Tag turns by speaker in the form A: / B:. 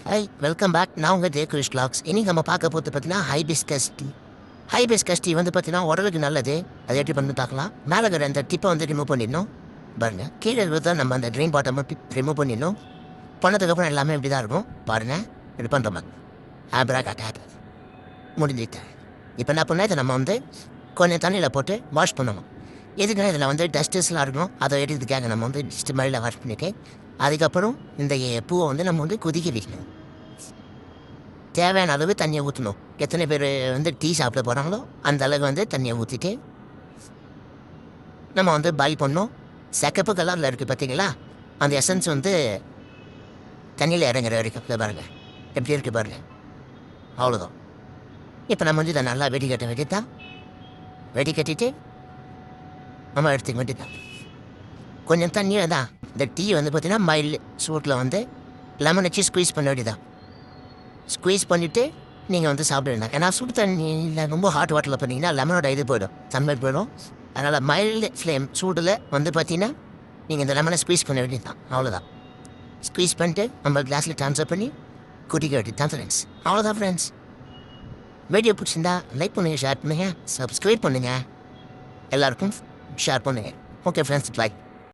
A: Hi welcome back. நான் உங்கள் J Girish vlogs. இன்றைக்கி நம்ம பார்க்க போகிறது பார்த்தீங்கன்னா ஹைபிஸ்கஸ் டீ. ஹைபிஸ்கஸ் டீ வந்து பார்த்தீங்கன்னா உடலுக்கு நல்லது. அதை எப்படி பண்ணி பார்க்கலாம். மேலே இருக்கிற அந்த டிப்பை வந்து ரிமூவ் பண்ணிடணும். பாருங்கள், கீழே இருக்கிறத நம்ம அந்த ட்ரெயின் பாட்டமை ரிமூவ் பண்ணிடணும். பண்ணதுக்கப்புறம் எல்லாமே இப்படி தான் இருக்கும். பாருங்கள், இது பண்ணுற மாதிரி ஆப்ரா கட்டாட் முடிஞ்சிட்டேன். இப்போ என்ன பண்ணால் இதை நம்ம வந்து கொஞ்சம் தண்ணியில் போட்டு வாஷ் பண்ணணும். எதுக்குன்னா இதில் வந்து டஸ்டஸ்லாம் இருக்கும். அதை எடுக்கிறதுக்காக நம்ம வந்து ஜஸ்ட் மழையில் வாஷ் பண்ணிவிட்டு அதுக்கப்புறம் இந்த பூவை வந்து நம்ம வந்து கொதிக்க வைக்கணும். தேவையான அளவு தண்ணியை ஊற்றணும். எத்தனை பேர் வந்து டீ சாப்பிட போகிறாங்களோ அந்த அளவு வந்து தண்ணியை ஊற்றிட்டு நம்ம வந்து பாயில் பண்ணோம். செக்கப்பு கலரில் இருக்குது பார்த்தீங்களா, அந்த எசன்ஸ் வந்து தண்ணியில் இறங்குற வரைக்கும் பாருங்கள் எப்படி இருக்குது பாருங்கள். அவ்வளோதான். இப்போ நம்ம வந்து இதை நல்லா வெடிக்கட்ட வேண்டியதான். வெடிக்கட்டிட்டு நம்ம எடுத்துக்க வேண்டியதான். கொஞ்சம் தண்ணியை தான் இந்த டீ வந்து பார்த்தீங்கன்னா மைல்டு சூட்டில் வந்து லெமன் வச்சு ஸ்குவீஸ் பண்ண வேண்டியதான். ஸ்குவீஸ் பண்ணிவிட்டு நீங்கள் வந்து சாப்பிடுங்க. ஏன்னா சுடு தண்ணியில் ரொம்ப ஹாட் வாட்டரில் பண்ணிங்கன்னா லெமனோட இது போயிடும், தன்மை போயிடும். அதனால் மைல்டு ஃப்ளேம் சூடில் வந்து பார்த்தீங்கன்னா நீங்கள் இந்த லெமனை ஸ்குவீஸ் பண்ண வேண்டியது தான். அவ்வளோதான். ஸ்குவீஸ் பண்ணிட்டு நம்ம கிளாஸில் ட்ரான்ஸ்ஃபர் பண்ணி குடிக்க வேண்டியது தான் ஃப்ரெண்ட்ஸ். அவ்வளோதான் ஃப்ரெண்ட்ஸ். வீடியோ பிடிச்சிருந்தா லைக் பண்ணுங்கள், ஷேர் பண்ணுங்கள், சப்ஸ்கிரைப் பண்ணுங்கள், எல்லாருக்கும் ஷேர் பண்ணுங்கள். Okay friends, by.